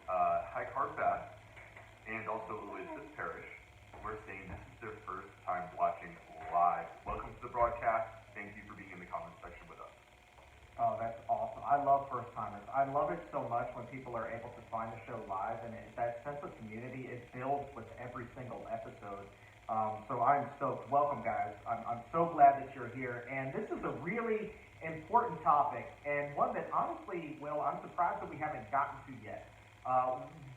high carb fat, and also Elizabeth Parrish, who are saying this is their first time watching live. Welcome to the broadcast. Thank you for being in the comment section with us. Oh, that's awesome. I love first timers. I love it so much when people are able to find the show live, and that sense of community, it builds with every single episode. So I'm stoked. Welcome, guys. I'm so glad that you're here. And this is a really important topic, and one that honestly, Will, I'm surprised that we haven't gotten to yet.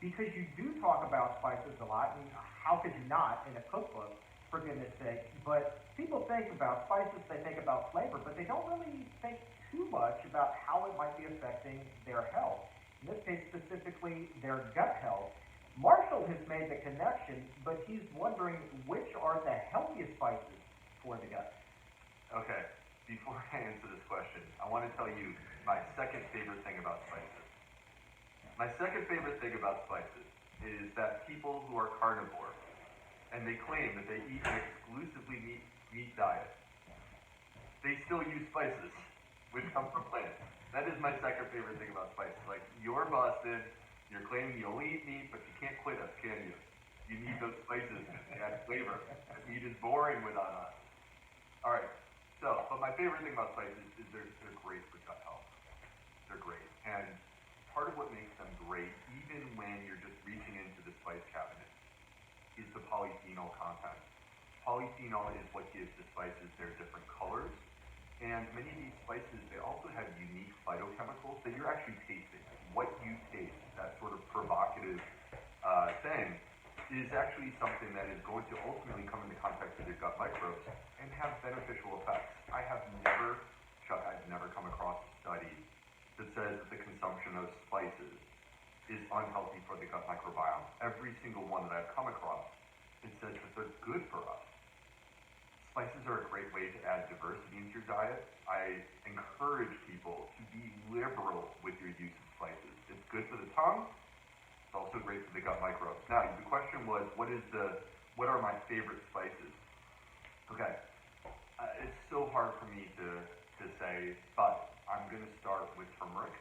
Because you do talk about spices a lot, and how could you not in a cookbook, for goodness sake? But people think about spices, they think about flavor, but they don't really think too much about how it might be affecting their health. In this case, specifically, their gut health. Marshall has made the connection, but he's wondering which are the healthiest spices for the gut. Okay, before I answer this question, I want to tell you my second favorite thing about spices. My second favorite thing about spices is that people who are carnivore, and they claim that they eat an exclusively meat diet, they still use spices, which come from plants. That is my second favorite thing about spices. Like, you're busted, you're claiming you only eat meat, but you can't quit us, can you? You need those spices to add flavor. Meat is boring without us. All right, but my favorite thing about spices is they're great for gut health. They're great. And part of what makes them great, even when you're just reaching into the spice cabinet, is the polyphenol content. Polyphenol is what gives the spices their different colors. And many of these spices, they also have unique phytochemicals that you're actually tasting. What you taste, that sort of provocative thing, is actually something that is going to ultimately come into contact with your gut microbes and have beneficial effects. Chuck, I've never come across a study that says that the consumption of spices is unhealthy for the gut microbiome. Every single one that I've come across, it says that they're good for us. Spices are a great way to add diversity into your diet. I encourage people to be liberal with your use of spices. It's good for the tongue. It's also great for the gut microbes. Now, the question was, what are my favorite spices? Okay, it's so hard for me to say, but I'm going to start with turmeric.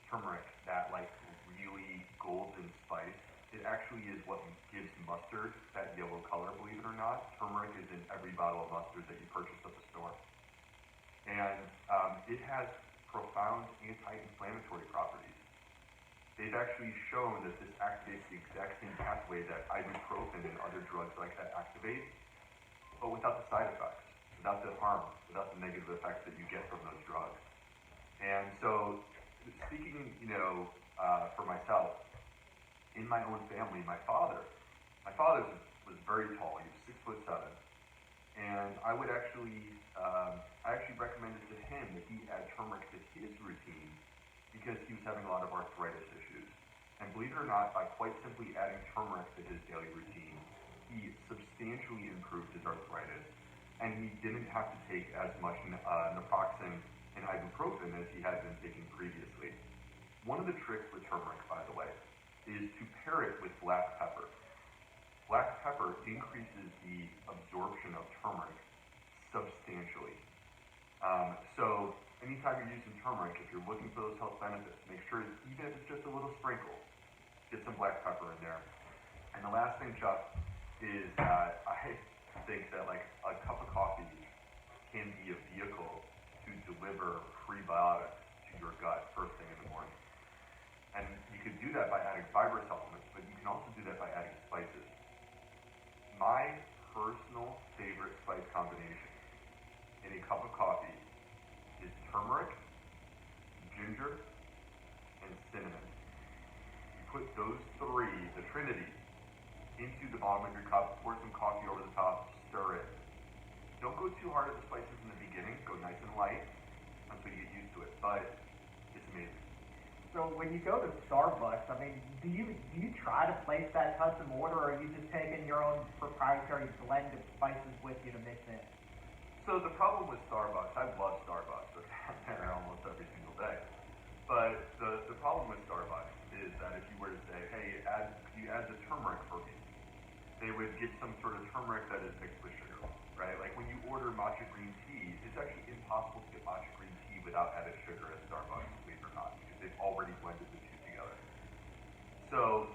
Turmeric, that like really golden spice. It actually is what gives mustard that yellow color, believe it or not. Turmeric is in every bottle of mustard that you purchase at the store. And it has profound anti-inflammatory properties. They've actually shown that this activates the exact same pathway that ibuprofen and other drugs like that activate, but without the side effects, without the harm, without the negative effects that you get from those drugs. And so, speaking, for myself, in my own family, my father was very tall. He was 6'7", and I actually recommended to him that he add turmeric to his routine because he was having a lot of arthritis issues. And believe it or not, by quite simply adding turmeric to his daily routine, he substantially improved his arthritis, and he didn't have to take as much naproxen and ibuprofen as he had been taking previously. One of the tricks with turmeric, by the way, is to pair it with black pepper. Black pepper increases the absorption of turmeric substantially. So anytime you're using turmeric, if you're looking for those health benefits, make sure, even if it's just a little sprinkle, get some black pepper in there. And the last thing, Chuck, is that I think that like a cup of coffee can be a vehicle to deliver prebiotics to your gut first thing in the morning. And you could do that by adding fiber supplements, but you can also do that by adding spices. My personal favorite spice combination in a cup of coffee is turmeric, ginger, and cinnamon. You put those three, the trinity, into the bottom of your cup, pour some coffee over the top, stir it. Don't go too hard at the spices in the beginning. Go nice and light until you get used to it, but it's amazing. So when you go to Starbucks, I mean, do you try to place that custom order, or are you just taking your own proprietary blend of spices with you to mix in? So the problem with Starbucks, I love Starbucks. I'm there almost every single day. But the problem with Starbucks is that if you were to say, hey, could you add the turmeric for me? They would get some sort of turmeric that is mixed with sugar, right? Like when you order matcha green tea, it's actually impossible to get matcha green tea without added sugar at Starbucks, believe it or not, because they've already blended the two together. So,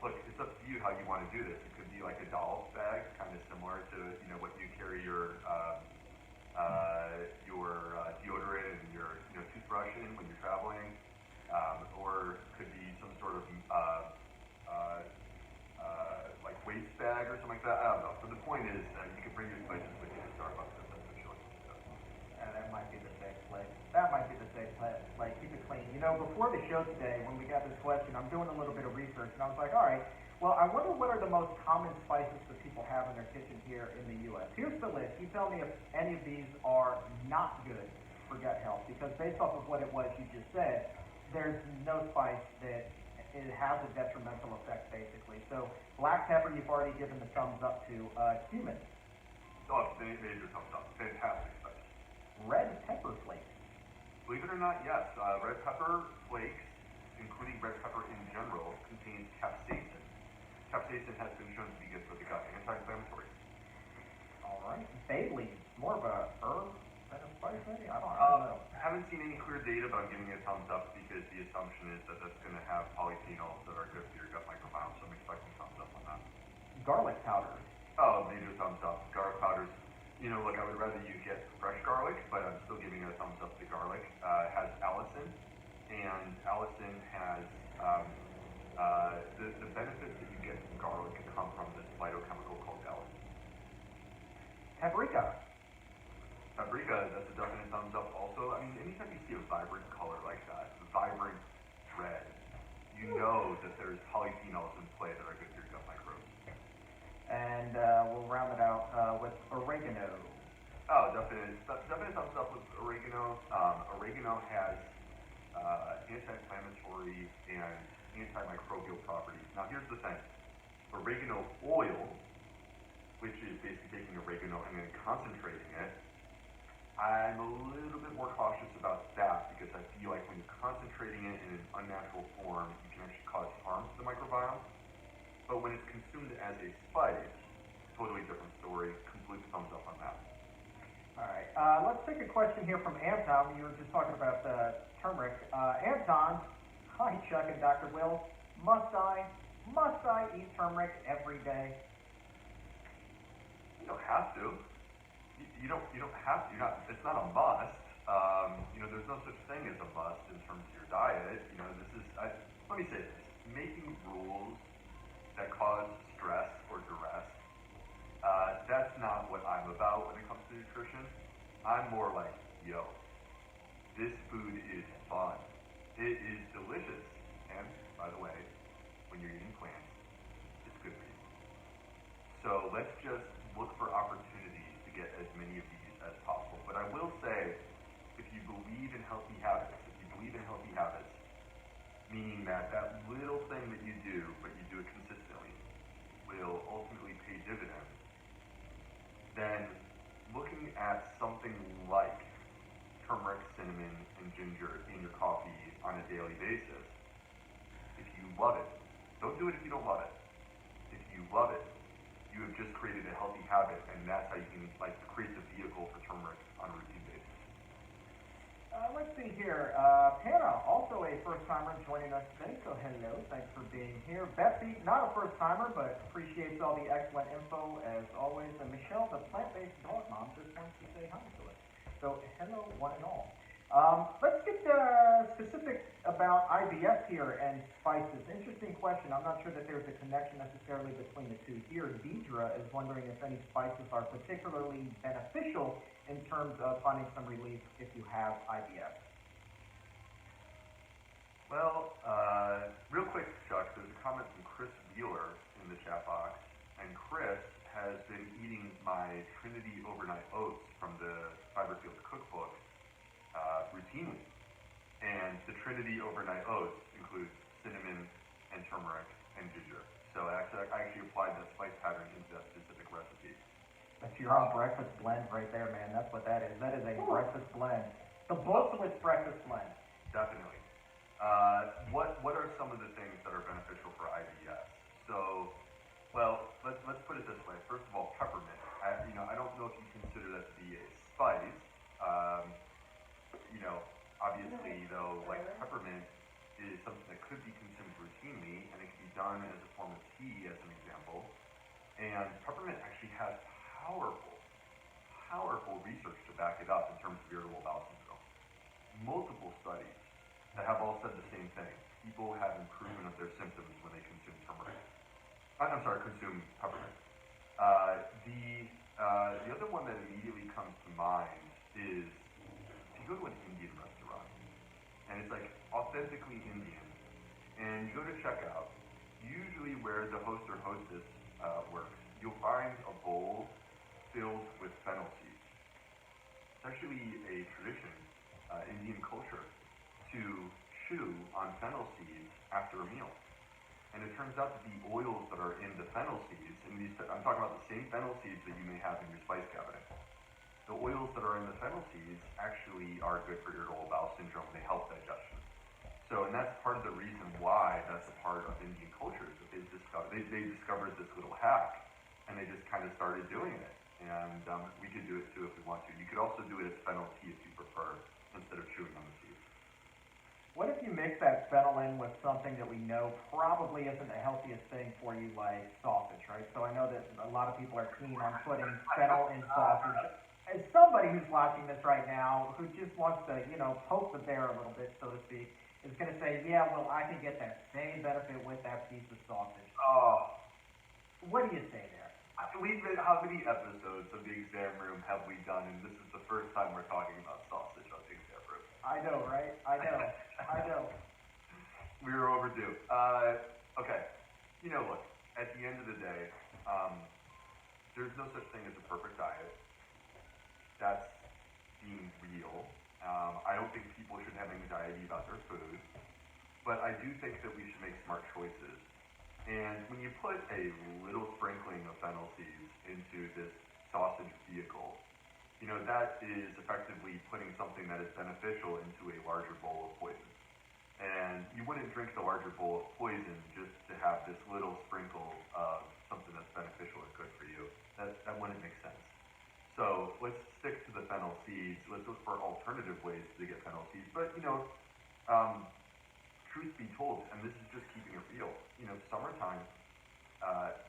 look, it's up to you how you want to do this. It could be like a doll bag, kind of similar to, what you carry your deodorant and your, toothbrush in when you're traveling. Or it could be some sort of, like waste bag or something like that. I don't know. But the point is that you can bring your spices with you to Starbucks if that's what you like to do. That might be the safe place. That might be the safe place. Like, keep it clean. Before the show today, when we got this question, I'm doing a little bit of research, and I was like, all right, well, I wonder what are the most common spices that people have in their kitchen here in the U.S. Here's the list. You tell me if any of these are not good for gut health, because based off of what it was you just said, there's no spice that it has a detrimental effect, basically. So black pepper, you've already given the thumbs up to. Cumin. Oh, major thumbs up. Fantastic spice. Red pepper flakes. Believe it or not, yes. Red pepper flakes, including red pepper in general, contains capsaicin. Capsaicin has been shown to be good for the gut, anti-inflammatory. All right. Bay leaves, more of a herb than a spice, maybe? I don't know. Haven't seen any clear data, but I'm giving it a thumbs up because the assumption is that that's going to have polyphenols that are good for your gut microbiome, so I'm expecting thumbs up on that. Garlic powder. Oh, major thumbs up. Garlic powders. Look, I would rather you get fresh garlic, but I'm still giving it a thumbs up to garlic. It has allicin, and allicin has the benefits that you get from garlic come from this phytochemical called allicin. Paprika. Paprika, that's a definite thumbs up also. I mean, anytime you see a vibrant color like that, vibrant red, you know that there's polyphenols in play that are good for your gut microbes. And we'll round it out with oregano. Oh, definite thumbs up with oregano. Oregano has anti-inflammatory and antimicrobial properties. Now, here's the thing. Oregano oil, which is basically taking oregano and then concentrating it, I'm a little bit more cautious about that because I feel like when you're concentrating it in an unnatural form, you can actually cause harm to the microbiome. But when it's consumed as a spice, totally different story. Complete thumbs up on that. All right. Let's take a question here from Anton. You were just talking about turmeric. Anton, hi Chuck and Dr. Will. Must I eat turmeric every day? You don't have to. You don't have to. It's not a must. There's no such thing as a must in terms of your diet. Let me say this: making rules that cause stress or duress. That's not what I'm about when it comes to nutrition. I'm more like, yo, this food is fun. It is delicious. And, by the way, when you're eating plants, it's good for you. So let's just look for opportunities to get as many of these as possible. But I will say, if you believe in healthy habits, meaning that little thing that you do, but you do it consistently, will ultimately pay dividends, then looking at something like turmeric, cinnamon, and ginger in your coffee on a daily basis, if you love it, don't do it if you don't love it. If you love it, you have just created a healthy habit, and that's how you can create the vehicle for turmeric on a routine basis. Let's see here. Hannah, also a first-timer joining us today, so hello. Thanks for being here. Betsy, not a first-timer, but appreciates all the excellent info as always. And Michelle, the plant-based dog mom, just wants to say hi to us. So hello, one and all. Let's get specific about IBS here and spices. Interesting question. I'm not sure that there's a connection necessarily between the two here. Deidre is wondering if any spices are particularly beneficial in terms of finding some relief if you have IBS. Well, real quick, Chuck, there's a comment from Chris Wheeler in the chat box, and Chris has been eating my Trinity overnight oats from the Fiberfields cookbook routinely. And the Trinity overnight oats includes cinnamon and turmeric and ginger. So I actually applied that spice pattern into that specific recipe. That's your own breakfast blend right there, man. That's what that is. That is a breakfast blend. The ultimate breakfast blend. Definitely. What are some of the things that are beneficial for IBS? So, well, let's put it this way. First of all, peppermint. I don't know if you consider that to be a spice. Obviously, though, like peppermint is something that could be consumed routinely, and it can be done as a form of tea, as an example. And peppermint actually has powerful research to back it up in terms of irritable bowel syndrome. Multiple studies that have all said the same thing. People have improvement of their symptoms when they consume turmeric. Consume peppermint. The other one that immediately comes to mind is if you go to an Indian restaurant, and it's like authentically Indian, and you go to checkout, usually where the host or hostess works, you'll find a bowl filled with fennel seeds. It's actually a tradition, Indian culture, to chew on fennel seeds after a meal. And it turns out that the oils that are in the fennel seeds, and I'm talking about the same fennel seeds that you may have in your spice cabinet. The oils that are in the fennel seeds actually are good for irritable bowel syndrome. They help digestion. So, and that's part of the reason why that's a part of Indian culture, is that they discovered this little hack, and they just kind of started doing it. And we could do it too if we want to. You could also do it as fennel tea if you prefer, instead of chewing on the seeds. What if you mix that fennel in with something that we know probably isn't the healthiest thing for you, like sausage, right? So I know that a lot of people are keen on putting fennel in sausage. As somebody who's watching this right now, who just wants to, poke the bear a little bit, so to speak, is going to say, yeah, well, I can get that same benefit with that piece of sausage. Oh. What do you say there? How many episodes of the exam room have we done, and this is the first time we're talking about sausage on the exam room? I know, right? I know. We were overdue. Okay. Look, at the end of the day, there's no such thing as a perfect diet. That's being real. I don't think people should have anxiety about their food, but I do think that we should make smart choices. And when you put a little sprinkling of fennel seeds into this sausage vehicle, that is effectively putting something that is beneficial into a larger bowl of poison. And you wouldn't drink the larger bowl of poison just to have this little sprinkle of something that's beneficial or good for you. That wouldn't make sense. So let's stick to the fennel seeds. Let's look for alternative ways to get fennel seeds. But, truth be told, and this is just keeping it real, summertime,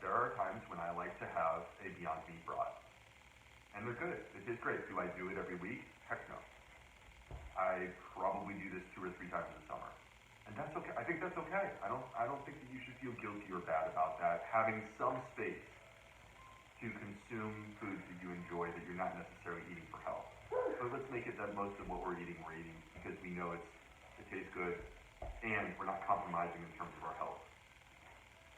there are times when I like to have a Beyond Meat broth. And they're good. It tastes great. Do I do it every week? Heck no. I probably do this 2 or 3 times a summer. And that's okay. I think that's okay. I don't think that you should feel guilty or bad about that. Having some space to consume foods that you enjoy that you're not necessarily eating for health. But let's make it that most of what we're eating because we know it tastes good, and we're not compromising in terms of our health.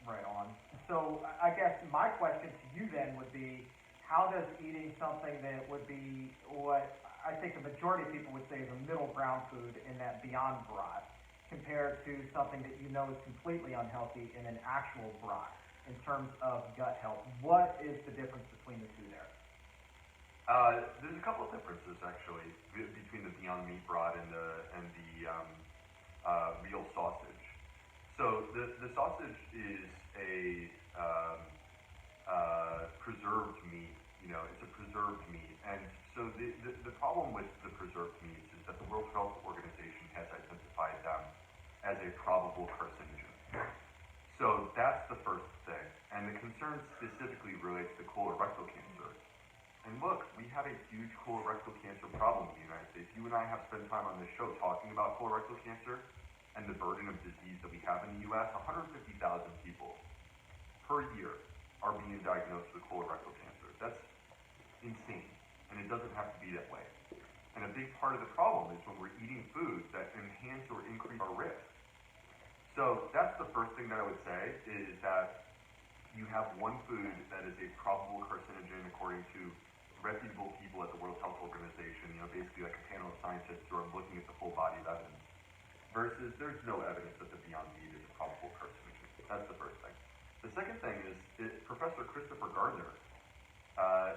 Right on. So I guess my question to you then would be, how does eating something that would be what I think the majority of people would say is a middle ground food in that Beyond broth compared to something that is completely unhealthy in an actual broth in terms of gut health? What is the difference between the two there? There's a couple of differences actually between the Beyond Meat broth and the real sausage. So the sausage is a preserved meat. It's a preserved meat, and so the problem with the preserved meats is that the World Health Organization has identified them as a probable carcinogen. So that's the first thing, and the concern specifically relates to colorectal cancer. And look, we have a huge colorectal cancer problem in the United States. You and I have spent time on this show talking about colorectal cancer and the burden of disease that we have in the U.S. 150,000 people per year are being diagnosed with colorectal cancer. That's insane, and it doesn't have to be that way. And a big part of the problem is when we're eating foods that enhance or increase our risk. So that's the first thing that I would say, is that you have one food that is a probable carcinogen according to reputable people at the World Health Organization, basically like a panel of scientists who are looking at the full body of evidence, versus there's no evidence that the Beyond Meat is a probable carcinogen. That's the first thing. The second thing is Professor Christopher Gardner,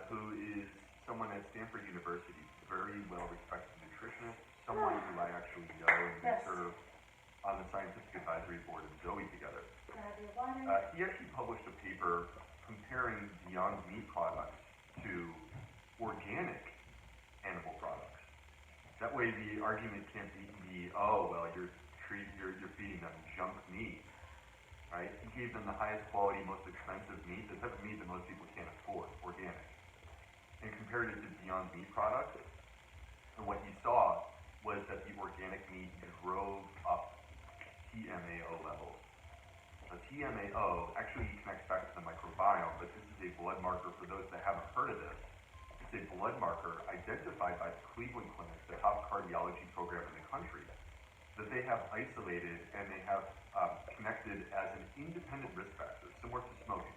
who is someone at Stanford University, a very well-respected nutritionist, someone who I actually know and we serve on the scientific advisory board of Zoe together. He actually published a paper comparing Beyond Meat products to organic animal products. That way the argument can't be, oh, well, you're you're feeding them junk meat, right? He gave them the highest quality, most expensive meat, the type of meat that most people can't afford, organic, and compared it to Beyond Meat products. And what he saw was that the organic meat drove up TMAO levels. So TMAO actually connects back to the microbiome, but this is a blood marker for those that haven't heard of this. It's a blood marker identified by the Cleveland Clinic, the top cardiology program in the country, that they have isolated and they have connected as an independent risk factor, similar to smoking,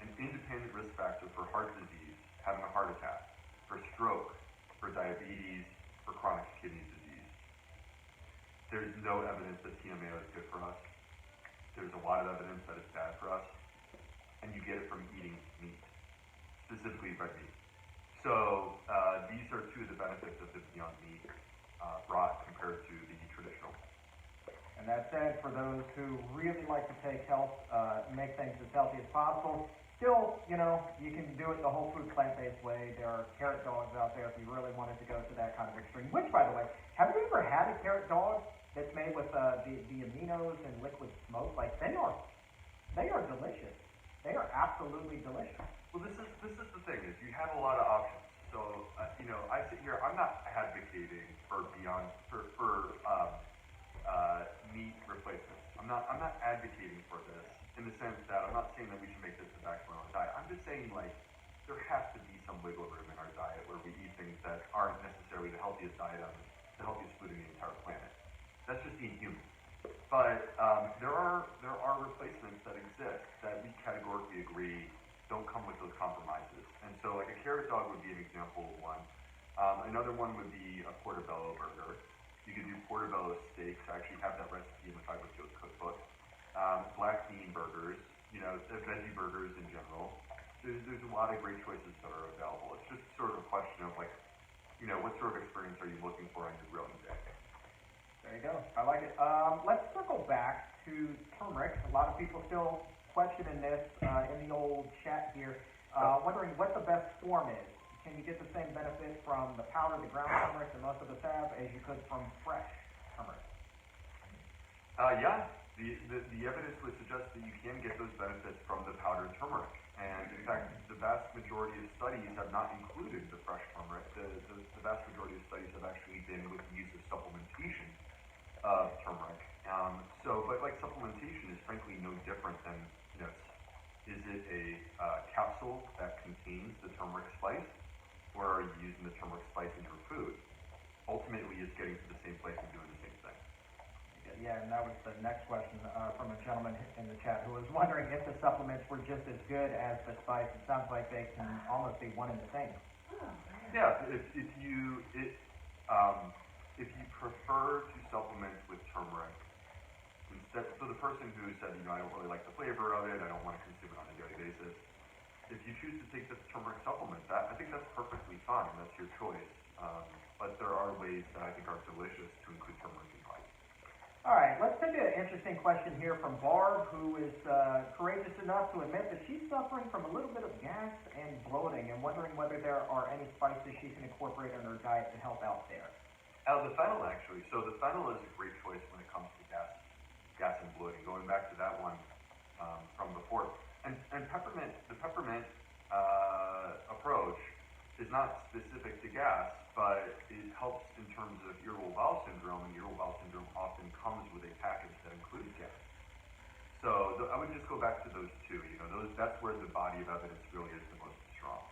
an independent risk factor for heart disease, having a heart attack, for stroke, for diabetes, for chronic kidney disease. There's no evidence that TMAO is good for us. There's a lot of evidence that it's bad for us, and you get it from eating meat, specifically red meat. So these are two of the benefits of the Beyond Meat broth compared to the traditional. And that said, for those who really like to take health, make things as healthy as possible, still, you know, you can do it the whole food plant-based way. There are carrot dogs out there if you really wanted to go to that kind of extreme. Which, by the way, have you ever had a carrot dog that's made with the aminos and liquid smoke? Like, they are delicious. They are absolutely delicious. Well, this is the thing, is you have a lot of options. So, you know, I sit here, I'm not advocating for meat replacements. I'm not advocating for this in the sense that I'm not saying that we should make this the backbone of our diet. I'm just saying, like, there has to be some wiggle room in our diet where we eat things that aren't necessarily the healthiest diet on the healthiest food in the entire planet. That's just being human. But there are replacements that exist that we categorically agree don't come with those compromises. And so, like, a carrot dog would be an example of one. Another one would be a portobello burger. You could do portobello steaks. I actually have that recipe in the Fiber Fields cookbook. Black bean burgers, you know, veggie burgers in general. There's a lot of great choices that are available. It's just sort of a question of, like, you know, what sort of experience are you looking for on your grilling day? There you go. I like it. Let's circle back to turmeric. A lot of people still questioning this in the old chat here, wondering what the best form is. Can you get the same benefit from the powder, the ground turmeric that most of us have, as you could from fresh turmeric? Yeah. The evidence would suggest that you can get those benefits from the powdered turmeric. And in fact, the vast majority of studies have not included the fresh turmeric. The vast majority of studies have actually been with the use of supplementation of turmeric. But like, supplementation is frankly no different than, you know, is it a capsule that contains the turmeric spice, or are you using the turmeric spice in your food? Ultimately, it's getting to the same place and doing the same thing. Yeah, and that was the next question from a gentleman in the chat who was wondering if the supplements were just as good as the spice. It sounds like they can almost be one and the same. Yeah, if you prefer to supplement with turmeric, instead, so the person who said, you know, I don't really like the flavor of it, I don't want to consume it on a daily basis, if you choose to take the turmeric supplement, I think that's perfectly fine. That's your choice. But there are ways that I think are delicious to include turmeric in life. All right, let's take an interesting question here from Barb, who is courageous enough to admit that she's suffering from a little bit of gas and bloating and wondering whether there are any spices she can incorporate in her diet to help out there. The fennel, actually. So the fennel is a great choice when it comes to gas and bloating. Going back to that one from before. And peppermint, the peppermint approach is not specific to gas, but it helps in terms of irritable bowel syndrome, and irritable bowel syndrome often comes with a package that includes gas. So I would just go back to those two. You know, that's where the body of evidence really is the most strong.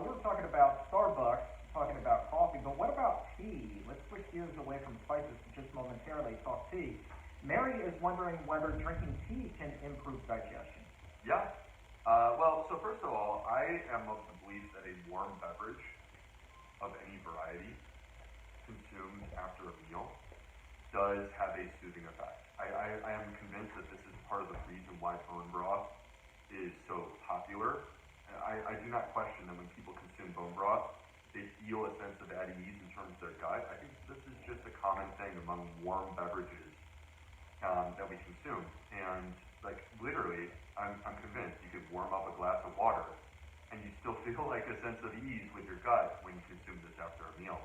We're talking about Starbucks, talking about coffee, but what about tea? Let's switch gears away from spices and just momentarily talk tea. Mary is wondering whether drinking tea can improve digestion. Yeah. Well, so first of all, I am of the belief that a warm beverage of any variety consumed after a meal does have a soothing effect. I am convinced that this is part of the reason why bone broth is so popular. I do not question that when people consume bone broth, they feel a sense of at ease in terms of their gut. I think this is just a common thing among warm beverages that we consume. And, like, literally, I'm convinced you could warm up a glass of water and you still feel like a sense of ease with your gut when you consume this after a meal.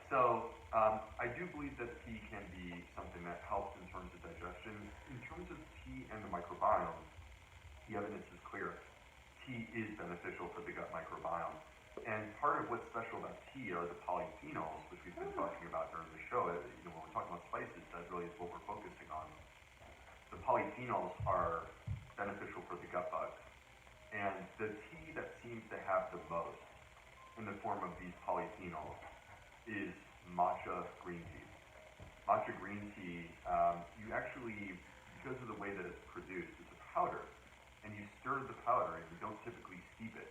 So I do believe that tea can be something that helps in terms of digestion. In terms of tea and the microbiome, the evidence is clear. Tea is beneficial for the gut microbiome. And part of what's special about tea are the polyphenols, which we've been talking about during the show. When we're talking about spices, that really is what we're focusing on. The polyphenols are beneficial for the gut bugs. And the tea that seems to have the most in the form of these polyphenols is matcha green tea. Matcha green tea, you actually, because of the way that it's produced, it's a powder. And you stir the powder, and you don't typically steep it.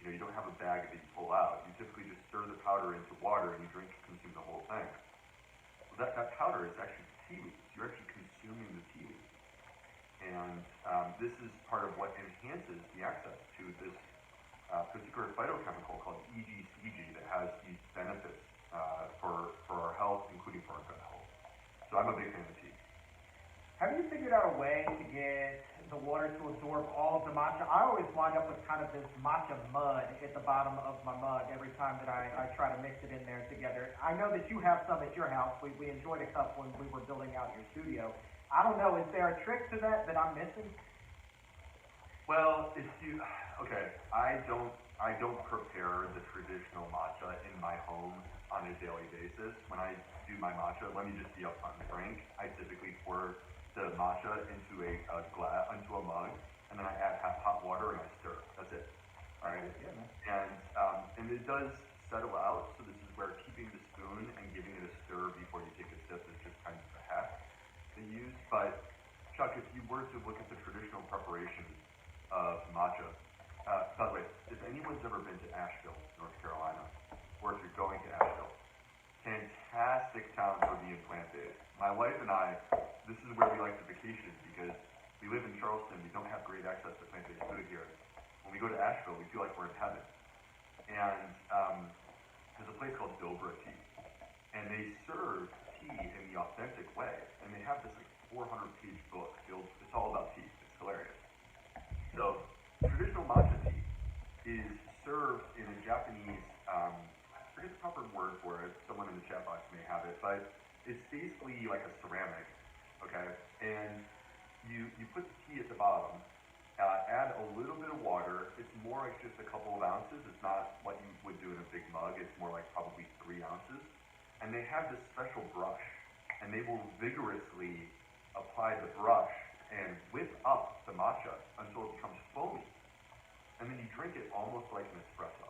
You don't have a bag that you pull out. You typically just stir the powder into water, and you consume the whole thing. Well, that powder is actually tea leaves. You're actually consuming the tea leaves. And this is part of what enhances the access to this particular phytochemical called EGCG that has these benefits for our health, including for our gut health. So I'm a big fan of tea. Have you figured out a way to get the water to absorb all of the matcha? I always wind up with kind of this matcha mud at the bottom of my mug every time that I try to mix it in there together. I know that you have some at your house. We enjoyed a cup when we were building out your studio. I don't know, is there a trick to that I'm missing? Well, I don't prepare the traditional matcha in my home on a daily basis. When I do my matcha, let me just be upfront and frank. I typically pour the matcha into a mug, and then I add hot water and I stir. That's it. All right. Yeah, man. And it does settle out. So this is where keeping the spoon and giving it a stir before you take a sip is just kind of a hack to use. But Chuck, if you were to look at the traditional preparation of matcha, by the way, if anyone's ever been to Asheville, North Carolina, or if you're going to Asheville, fantastic town for being plant-based. My wife and I, this is where we like to vacation because we live in Charleston. We don't have great access to plant-based food here. When we go to Asheville, we feel like we're in heaven. And there's a place called Dobra Tea, and they serve tea in the authentic way. And they have this 400-page book filled. It's all about tea. It's hilarious. So traditional matcha tea is served in a Japanese. I forget the proper word for it. Someone in the chat box may have it, but it's basically like a ceramic, okay? And you put the tea at the bottom, add a little bit of water. It's more like just a couple of ounces. It's not what you would do in a big mug. It's more like probably 3 ounces. And they have this special brush, and they will vigorously apply the brush and whip up the matcha until it becomes foamy. And then you drink it almost like an espresso.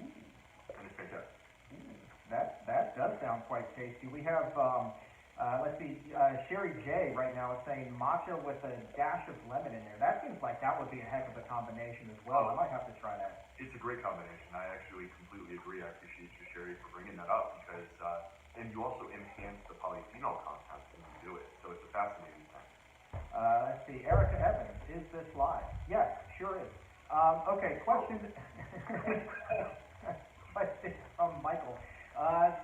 Ooh. And it's fantastic. Ooh, that does sound quite tasty. We have, let's see, Sherry J right now is saying matcha with a dash of lemon in there. That seems like that would be a heck of a combination as well. I might have to try that. It's a great combination. I actually completely agree. I appreciate you, Sherry, for bringing that up because, and you also enhance the polyphenol content when you do it. So it's a fascinating thing. Let's see, Erica Evans, is this live? Yes, sure is. Okay, question. Question from Michael.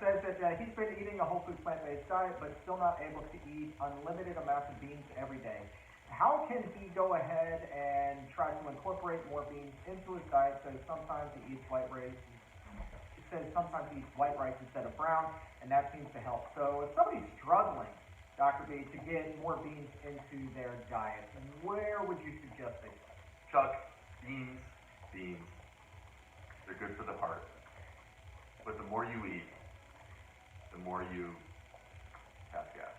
Says that he's been eating a whole food plant-based diet, but still not able to eat unlimited amounts of beans every day. How can he go ahead and try to incorporate more beans into his diet? So sometimes he eats white rice. It says sometimes he eats white rice instead of brown, and that seems to help. So if somebody's struggling, Dr. B, to get more beans into their diet, where would you suggest they start? Chuck, beans. They're good for the heart. But the more you eat, the more you pass gas.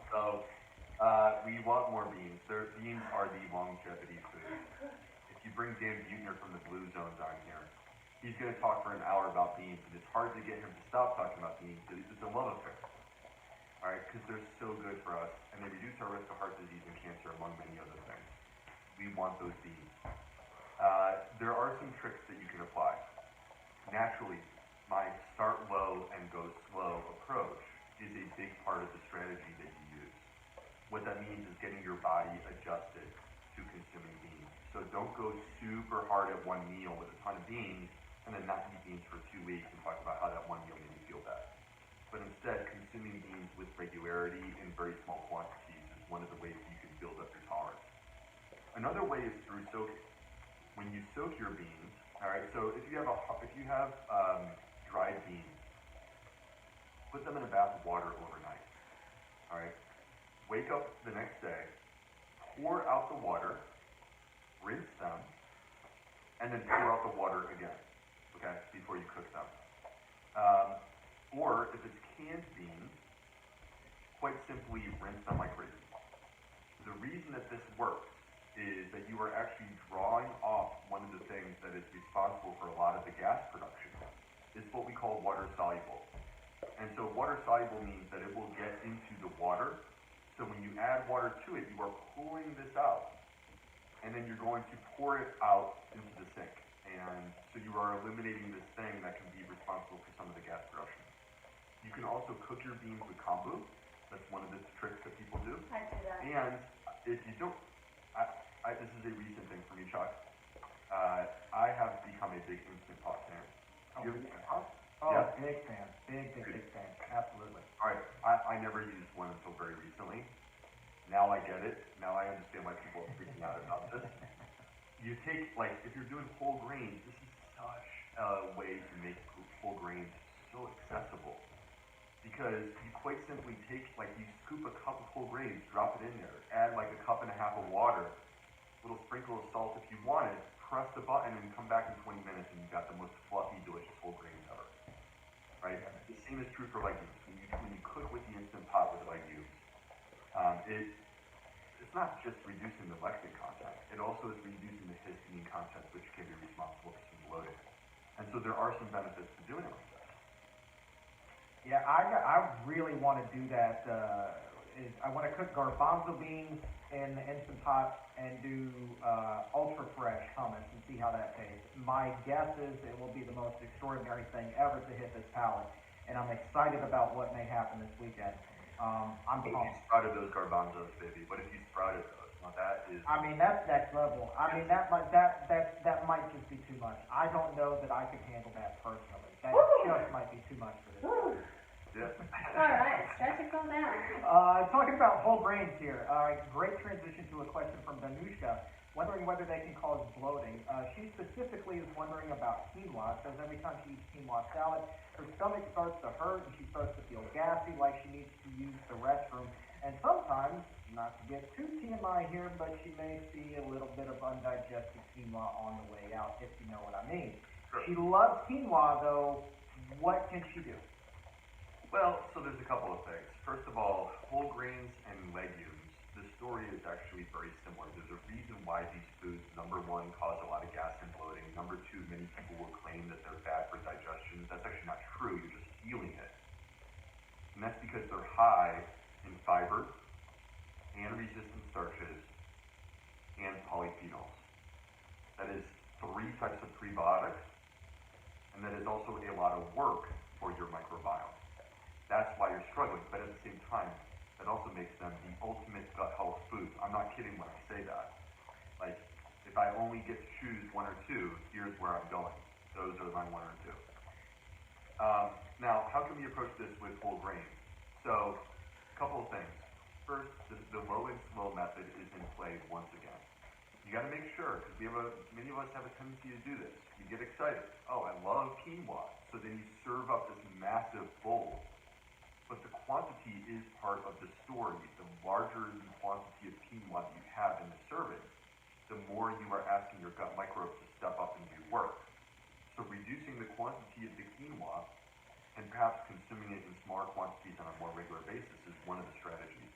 So we want more beans. Beans are the longevity food. If you bring Dan Buettner from the Blue Zones on here, he's going to talk for an hour about beans, and it's hard to get him to stop talking about beans. It's a love affair, all right? Because they're so good for us, and they reduce our risk of heart disease and cancer, among many other things. We want those beans. There are some tricks that you can apply. Naturally, my start low and go slow approach is a big part of the strategy that you use. What that means is getting your body adjusted to consuming beans. So don't go super hard at one meal with a ton of beans and then not eat beans for 2 weeks and talk about how that one meal made you feel bad. But instead, consuming beans with regularity in very small quantities is one of the ways you can build up your tolerance. Another way is through soaking. When you soak your beans, All right. So if you have dried beans, put them in a bath of water overnight. All right. Wake up the next day, pour out the water, rinse them, and then pour out the water again. Okay, before you cook them. Or if it's canned beans, quite simply rinse them like crazy. The reason that this works is that you are actually drawing off one of the things that is responsible for a lot of the gas production. It's what we call water soluble. And so water soluble means that it will get into the water. So when you add water to it, you are pulling this out. And then you're going to pour it out into the sink. And so you are eliminating this thing that can be responsible for some of the gas production. You can also cook your beans with kombu. That's one of the tricks that people do. I do that. And if you don't, this is a recent thing for me, Chuck. I have become a big Instant Pot fan. You have Instant Pot? Oh, Yeah. big fan. Big fan. Absolutely. All right. I never used one until very recently. Now I get it. Now I understand why people are freaking out about this. You take, like, if you're doing whole grains, this is such a way to make whole grains so accessible. Because you quite simply take, like, you scoop a cup of whole grains, drop it in there, add like a cup and a half of water, a little sprinkle of salt if you want it, press the button and come back in 20 minutes and you've got the most fluffy, delicious whole grains ever. Right? The same is true for legumes. When you cook with the Instant Pot with legumes, it's not just reducing the lectin content, it also is reducing the histamine content, which can be responsible for some bloating. And so there are some benefits to doing it like that. Yeah, I really want to do that. I want to cook garbanzo beans in the Instant Pot and do ultra fresh hummus and see how that tastes. My guess is it will be the most extraordinary thing ever to hit this palate, and I'm excited about what may happen this weekend. I'm What if pumped. you sprouted those garbanzos, baby? What if you sprouted those? Now that is... I mean, that's next level. I mean, that might just be too much. I don't know that I could handle that personally. That just might be too much for this. Yeah. All right, stretch it, go down. Talking about whole grains here. Great transition to a question from Danushka, wondering whether they can cause bloating. She specifically is wondering about quinoa. Says every time she eats quinoa salad, her stomach starts to hurt and she starts to feel gassy, like she needs to use the restroom. And sometimes, not to get too TMI here, but she may see a little bit of undigested quinoa on the way out, if you know what I mean. Sure. She loves quinoa, though. What can she do? Well, so there's a couple of things. First of all, whole grains and legumes, the story is actually very similar. There's a reason why these foods, number one, cause a lot of gas and bloating. Number two, many people will claim that they're bad for digestion. That's actually not true. You're just feeling it. And that's because they're high in fiber and resistant starches and polyphenols. That is 3 types of prebiotics, and that is also a lot of work for your microbiome. That's why you're struggling, but at the same time, that also makes them the ultimate gut health foods. I'm not kidding when I say that. Like, if I only get to choose 1 or 2, here's where I'm going. Those are my 1 or 2. Now, how can we approach this with whole grains? So, a couple of things. First, the low and slow method is in play once again. You got to make sure, because many of us have a tendency to do this. You get excited. Oh, I love quinoa. So then you serve up this massive bowl. But the quantity is part of the story. The larger the quantity of quinoa that you have in the serving, the more you are asking your gut microbes to step up and do work. So reducing the quantity of the quinoa and perhaps consuming it in smaller quantities on a more regular basis is one of the strategies.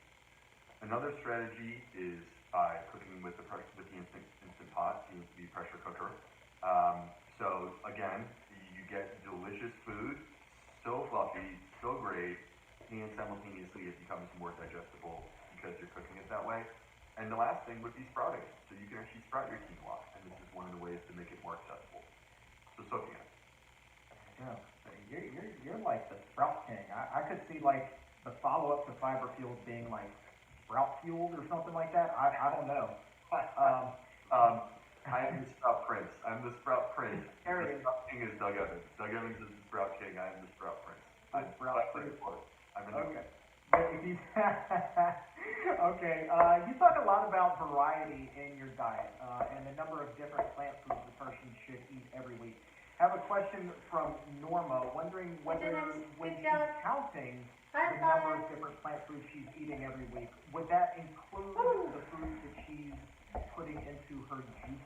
Another strategy is by cooking with the Instant Pot, the pressure cooker. So again, you get delicious food, so fluffy, so great, and simultaneously it becomes more digestible because you're cooking it that way. And the last thing would be sprouting. So you can actually sprout your quinoa, and this is one of the ways to make it more accessible. So soaking it. Yeah, you're like the sprout king. I could see like the follow-up to fiber fuels being like sprout fueled or something like that. I don't know. I am the sprout prince. I'm the sprout prince. There The it is. sprout king is Doug Evans. Doug Evans is the sprout king. I am the sprout prince. I'm Sprout prince. I'm in Okay. But if you Okay, you talk a lot about variety in your diet, and the number of different plant foods a person should eat every week. I have a question from Norma, wondering whether when she's counting the number of different plant foods she's eating every week, would that include the foods that she's putting into her juice